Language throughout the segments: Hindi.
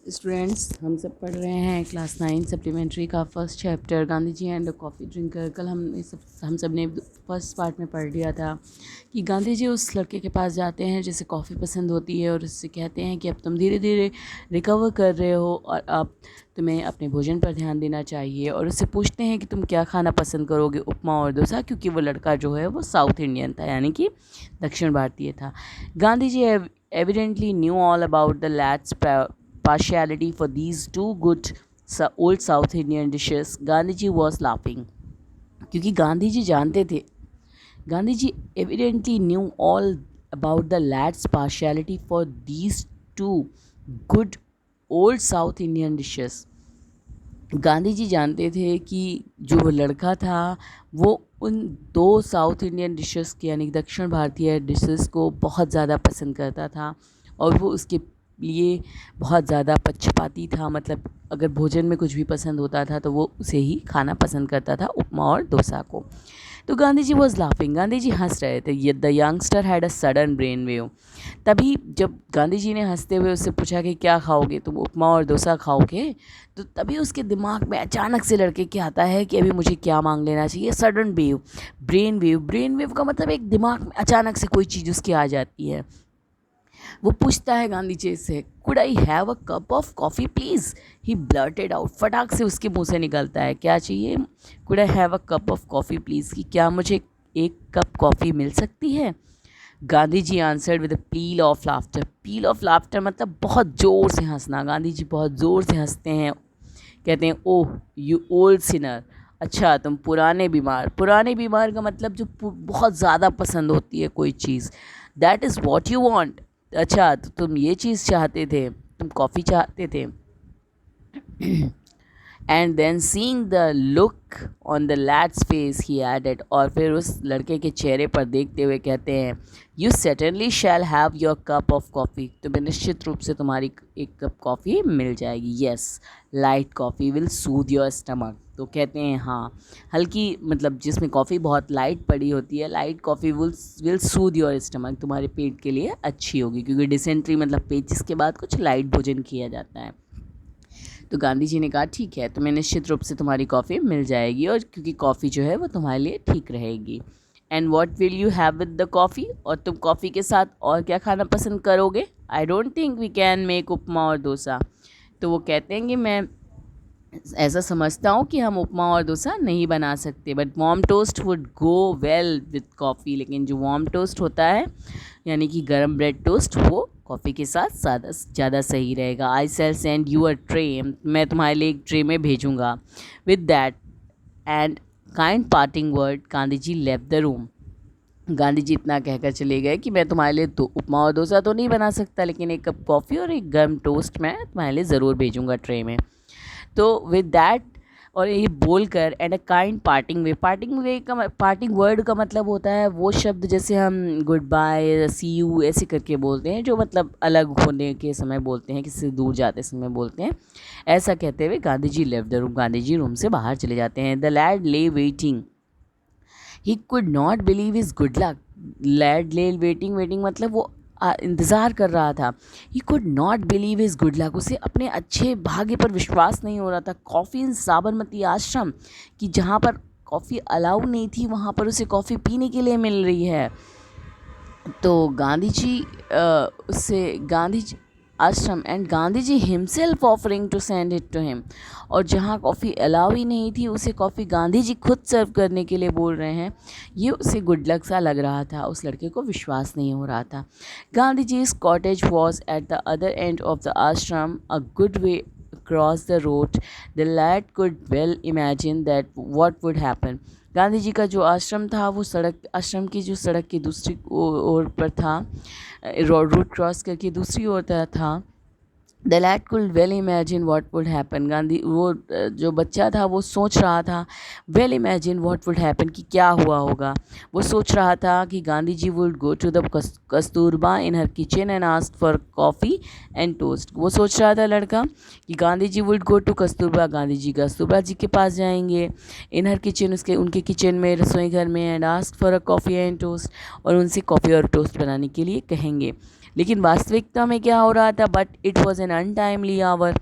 स्टूडेंट्स, हम सब पढ़ रहे हैं क्लास 9 सप्लीमेंट्री का first chapter Gandhi ji and coffee drinker. कल हम सब ने फर्स्ट पार्ट में पढ़ लिया था कि गांधी जी उस लड़के के पास जाते हैं जिसे कॉफ़ी पसंद होती है और उससे कहते हैं कि अब तुम धीरे धीरे रिकवर कर रहे हो और अब तुम्हें अपने भोजन पर ध्यान देना चाहिए, और उससे पूछते हैं कि तुम क्या खाना पसंद करोगे, उपमा और डोसा, क्योंकि वो लड़का जो है वो साउथ इंडियन था, यानी कि दक्षिण भारतीय था। गांधी जी evidently knew all about the lad's partiality for these two good old South Indian dishes. Gandhi ji was laughing क्योंकि गांधी जी जानते थे, Gandhi ji evidently knew all about the lad's partiality for these two good old South Indian dishes. Gandhi ji जानते थे कि जो वो लड़का था वो उन दो साउथ इंडियन डिशेस के यानी दक्षिण भारतीय डिशेस को बहुत ज़्यादा पसंद करता था, और वो उसके लिए बहुत ज़्यादा पक्षपाती था। मतलब अगर भोजन में कुछ भी पसंद होता था तो वो उसे ही खाना पसंद करता था, उपमा और डोसा को। तो गांधी जी वॉज लाफिंग, गांधी जी हंस रहे थे। ये the youngster had a sudden brain wave. तभी जब गांधी जी ने हंसते हुए उससे पूछा कि क्या खाओगे, तुम उपमा और डोसा खाओगे, तो तभी उसके दिमाग में अचानक से लड़के के आता है कि अभी मुझे क्या मांग लेना चाहिए। Sudden wave, brain wave, brain wave का मतलब एक दिमाग में अचानक से कोई चीज़ उसकी आ जाती है। वो पूछता है गांधी जी से, could I have a cup of coffee please. He blurted out, फटाक से उसके मुंह से निकलता है क्या चाहिए, could I have a cup of coffee please, कि क्या मुझे एक कप कॉफ़ी मिल सकती है। Gandhi ji answered with a peal of laughter. Peal of laughter मतलब बहुत ज़ोर से हंसना। गांधी जी बहुत ज़ोर से हंसते हैं, कहते हैं ओह यू ओल्ड सिनर। अच्छा तुम पुराने बीमार। पुराने बीमार का मतलब जो बहुत ज़्यादा पसंद होती है कोई चीज़, that is what you want. अच्छा तो तुम ये चीज़ चाहते थे, तुम कॉफ़ी चाहते थे। And then seeing the look on the lad's face he added, और फिर उस लड़के के चेहरे पर देखते हुए कहते हैं, you certainly shall have your cup of coffee. तुम्हें निश्चित रूप से तुम्हारी एक कप कॉफ़ी मिल जाएगी। Yes, light coffee will Sood your stomach. तो कहते हैं हाँ, हल्की मतलब जिसमें कॉफ़ी बहुत लाइट पड़ी होती है, light coffee will Sood your stomach, तुम्हारे पेट के लिए अच्छी होगी, क्योंकि डिसेंट्री मतलब पेचिस के बाद कुछ लाइट भोजन किया जाता है। तो गांधी जी ने कहा ठीक है, तुम्हें निश्चित रूप से तुम्हारी कॉफ़ी मिल जाएगी, और क्योंकि कॉफ़ी जो है वो तुम्हारे लिए ठीक रहेगी। And what will you have with the coffee, और तुम कॉफ़ी के साथ और क्या खाना पसंद करोगे। I don't think we can make upma और डोसा। तो वो कहते हैं कि मैं ऐसा समझता हूँ कि हम उपमा और डोसा नहीं बना सकते, but warm toast would go well with coffee. लेकिन जो वार्म टोस्ट होता है यानी कि गर्म ब्रेड टोस्ट, वो कॉफ़ी के साथ ज़्यादा सही रहेगा। I shall send you a tray, मैं तुम्हारे लिए एक ट्रे में भेजूँगा। With that and kind parting word Gandhi ji left the room. Gandhi ji इतना कहकर चले गए कि मैं तुम्हारे लिए तो उपमा और डोसा तो नहीं बना सकता, लेकिन एक कप कॉफ़ी और एक गर्म टोस्ट मैं तुम्हारे लिए ज़रूर भेजूँगा ट्रे में। तो विद दैट, और ये बोलकर and a kind parting way. Parting word का मतलब होता है वो शब्द जैसे हम गुड बाय, सी यू ऐसे करके बोलते हैं, जो मतलब अलग होने के समय बोलते हैं, किसी से दूर जाते समय बोलते हैं। ऐसा कहते हुए Gandhi ji left the room, Gandhi ji room से बाहर चले जाते हैं। The lad lay waiting, he could not believe his good luck. Lad lay waiting, waiting मतलब वो इंतज़ार कर रहा था। He could not believe his good luck, उसे अपने अच्छे भाग्य पर विश्वास नहीं हो रहा था। कॉफ़ी इन साबरमती आश्रम, कि जहाँ पर कॉफ़ी अलाउ नहीं थी वहाँ पर उसे कॉफ़ी पीने के लिए मिल रही है। तो गांधी जी उससे Gandhi ji ashram and Gandhi ji himself offering to send it to him, और जहाँ कॉफ़ी अलाउ ही नहीं थी उसे कॉफ़ी गांधी जी खुद सर्व करने के लिए बोल रहे हैं। ये उसे गुड लक सा लग रहा था, उस लड़के को विश्वास नहीं हो रहा था। Gandhi ji cottage was at the other end of the ashram, a good way across the road. The lad could well imagine that what would happen. Gandhi ji का जो आश्रम था वो आश्रम की जो सड़क की दूसरी ओर पर था, रूट क्रॉस करके दूसरी ओर था। The lad could well imagine what would happen. Gandhi वो जो बच्चा था वो सोच रहा था, well imagine what would happen, कि क्या हुआ होगा। वो सोच रहा था कि Gandhi ji would go to the Kasturba in her kitchen and ask for coffee and toast. वो सोच रहा था लड़का कि Gandhi ji would go to Kasturba, Gandhi ji Kasturba ji के पास जाएंगे, इन हर किचन उनके किचन में, रसोई घर में, and ask for a coffee and toast, और उनसे कॉफ़ी और टोस्ट बनाने के लिए कहेंगे। लेकिन वास्तविकता में क्या हो रहा था, but it was an untimely hour.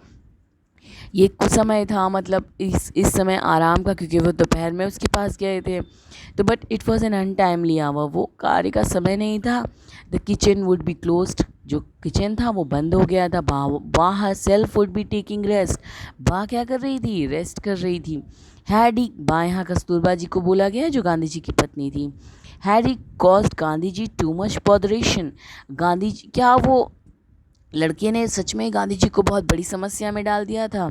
ये कुछ समय था, मतलब इस समय आराम का, क्योंकि वो दोपहर में उसके पास गए थे। तो but it was an untimely hour, वो कार्य का समय नहीं था। The kitchen would be closed, जो किचन था वो बंद हो गया था। बाहर self would be taking rest, Ba क्या कर रही थी, रेस्ट कर रही थी। हैडी, बा यहाँ कस्तूरबा जी को बोला गया जो गांधी जी की पत्नी थी। हैडी cost Gandhi ji too much botheration, Gandhi ji, क्या वो लड़के ने सच में गांधी जी को बहुत बड़ी समस्या में डाल दिया था।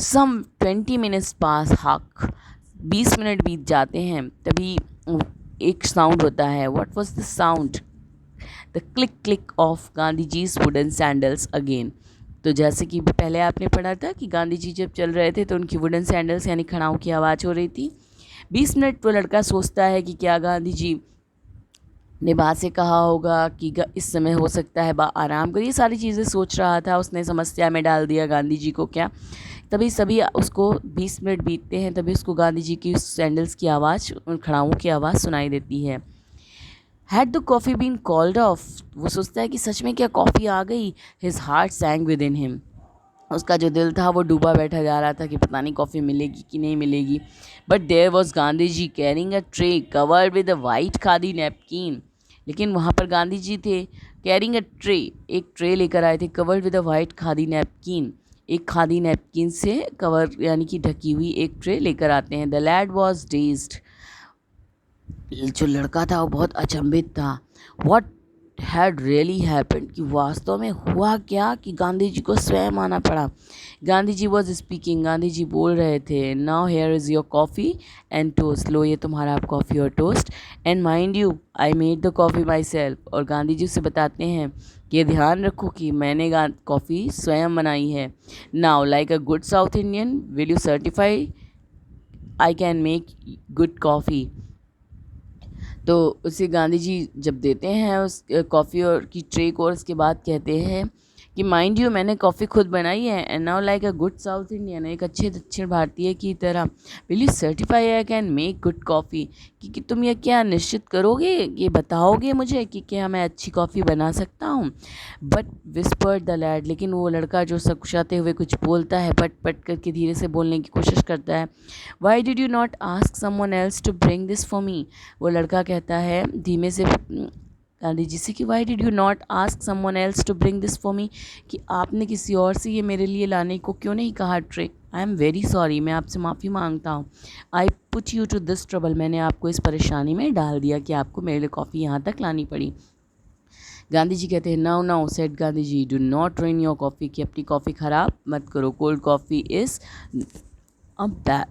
सम 20 मिनट्स पास, हक 20 मिनट बीत जाते हैं, तभी एक साउंड होता है। What was the sound? The click click of Gandhi ji's wooden sandals again. तो जैसे कि पहले आपने पढ़ा था कि गांधी जी जब चल रहे थे तो उनकी वुडन सैंडल्स यानी खड़ाओं की आवाज़ हो रही थी। 20 मिनट वो लड़का सोचता है कि क्या गांधी जी ने बा से कहा होगा कि इस समय हो सकता है बा आराम करिए, सारी चीज़ें सोच रहा था। उसने समस्या में डाल दिया गांधी जी को क्या। तभी सभी उसको 20 मिनट बीतते हैं, तभी उसको गांधी जी की सैंडल्स की आवाज़, उन खड़ाओं की आवाज़ सुनाई देती है। Had the coffee been called off, वो सोचता है कि सच में क्या कॉफ़ी आ गई। His heart सैंग with in him, उसका जो दिल था वो डूबा बैठा जा रहा था कि पता नहीं कॉफ़ी मिलेगी कि नहीं मिलेगी। But there was Gandhi ji carrying a tray covered with a white khadi napkin, लेकिन वहाँ पर गांधी जी थे कैरिंग अ ट्रे, एक ट्रे लेकर आए थे, covered with a white khadi napkin, एक खादी नैपकिन से कवर यानी कि ढकी हुई एक ट्रे लेकर आते हैं। द लैड वॉज डेज्ड, जो लड़का था वो बहुत अचंभित था। वॉट हैड रियली हैपेंड, कि वास्तव में हुआ क्या कि गांधी जी को स्वयं आना पड़ा। गांधी जी वॉज स्पीकिंग, गांधी जी बोल रहे थे। Now here is your coffee and toast, लो ये तुम्हारा आप कॉफ़ी और toast. And mind you I made the coffee myself, और गांधी जी से बताते हैं कि ये ध्यान रखो कि मैंने कॉफ़ी स्वयं बनाई है। Now like a good south Indian will you certify I can make good coffee. तो उसे गांधी जी जब देते हैं उस कॉफ़ी और की ट्रे को, और उसके बाद कहते हैं कि माइंड यू मैंने कॉफ़ी खुद बनाई है। And now like a good south Indian, एक अच्छे दक्षिण भारतीय की तरह, will you certify I can make good coffee, कि तुम ये क्या निश्चित करोगे, ये बताओगे मुझे कि क्या मैं अच्छी कॉफ़ी बना सकता हूँ। बट विस्पर्ड द लैड, लेकिन वो लड़का जो सकुचाते हुए कुछ बोलता है, पट पट करके धीरे से बोलने की कोशिश करता है। Why did you not ask someone else to bring this for me, वो लड़का कहता है धीमे से गांधी जी से कि why did you not ask someone else to bring this for me, कि आपने किसी और से ये मेरे लिए लाने को क्यों नहीं कहा tray. I am very sorry, मैं आपसे माफ़ी मांगता हूँ। I put you to this trouble, मैंने आपको इस परेशानी में डाल दिया कि आपको मेरे लिए कॉफ़ी यहाँ तक लानी पड़ी। गांधी जी कहते हैं now now said Gandhi ji, do not drain your coffee, कि अपनी कॉफ़ी ख़राब मत करो। कोल्ड कॉफ़ी इज़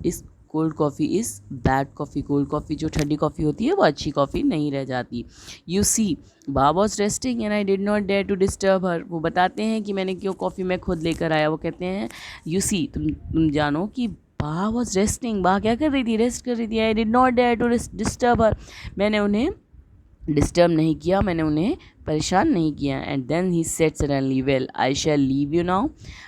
इस cold coffee is bad coffee, cold coffee जो ठंडी कॉफ़ी होती है वो अच्छी कॉफ़ी नहीं रह जाती। You see Ba was resting and I did not dare to disturb her, वो बताते हैं कि मैंने क्यों कॉफ़ी मैं खुद लेकर आया। वो कहते हैं यू सी, तुम जानो कि बा वॉज रेस्टिंग, बा क्या कर रही थी, रेस्ट कर रही थी। I did not dare to disturb her, मैंने उन्हें डिस्टर्ब नहीं किया, मैंने उन्हें परेशान नहीं किया। And then he said suddenly well I shall leave you now,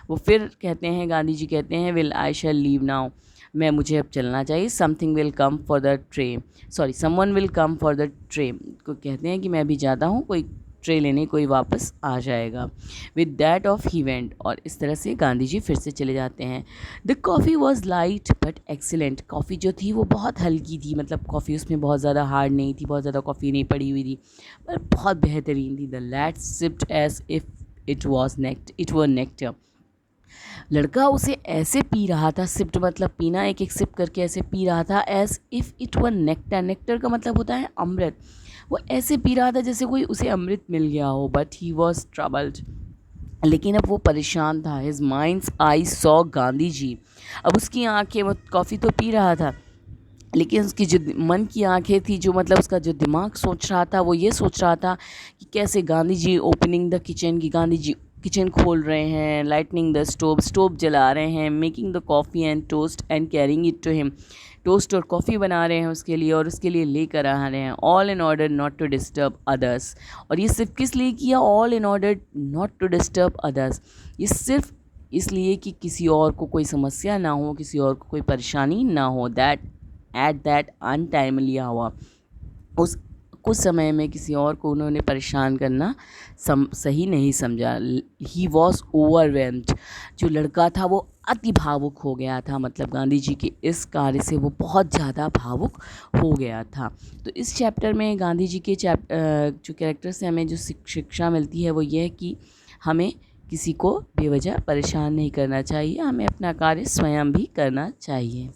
वो फिर कहते हैं गांधी जी कहते हैं will I shall leave now, मैं मुझे अब चलना चाहिए। Something will come for the tray, sorry someone will come for the tray, को कहते हैं कि मैं अभी जाता हूँ, कोई ट्रे लेने कोई वापस आ जाएगा। With that of he went, और इस तरह से गांधी जी फिर से चले जाते हैं। The coffee was light but excellent, coffee जो थी वो बहुत हल्की थी, मतलब कॉफ़ी उसमें बहुत ज़्यादा हार्ड नहीं थी, बहुत ज़्यादा कॉफ़ी नहीं पड़ी हुई थी, पर बहुत बेहतरीन थी। The lad sipped as if it were nectar, लड़का उसे ऐसे पी रहा था, सिप्ड मतलब पीना, एक एक सिप करके ऐसे पी रहा था। As if it were nectar, nectar का मतलब होता है अमृत, वो ऐसे पी रहा था जैसे कोई उसे अमृत मिल गया हो। बट ही वॉज ट्रबल्ड, लेकिन अब वो परेशान था। His mind's eye saw Gandhi ji, अब उसकी आंखें, वो कॉफ़ी तो पी रहा था लेकिन उसकी जो मन की आंखें थी, जो मतलब उसका जो दिमाग सोच रहा था, वो ये सोच रहा था कि कैसे Gandhi ji opening the kitchen, की गांधी जी किचन खोल रहे हैं, लाइटनिंग द स्टोव जला रहे हैं, making the coffee and toast and carrying it to him, toast और कॉफ़ी बना रहे हैं उसके लिए और उसके लिए लेकर आ रहे हैं। All in order not to disturb others, और ये सिर्फ किस लिए किया, all in order not to disturb others, ये सिर्फ इसलिए कि किसी और को कोई समस्या ना हो, किसी और को कोई परेशानी ना हो। That at that untimely hour, उस कुछ समय में किसी और को उन्होंने परेशान करना सही नहीं समझा। He was overwhelmed. जो लड़का था वो अति भावुक हो गया था, मतलब गांधी जी के इस कार्य से वो बहुत ज़्यादा भावुक हो गया था। तो इस चैप्टर में गांधी जी के जो कैरेक्टर से हमें जो शिक्षा मिलती है वो ये है कि हमें किसी को बेवजह परेशान नहीं करना चाहिए, हमें अपना कार्य स्वयं भी करना चाहिए।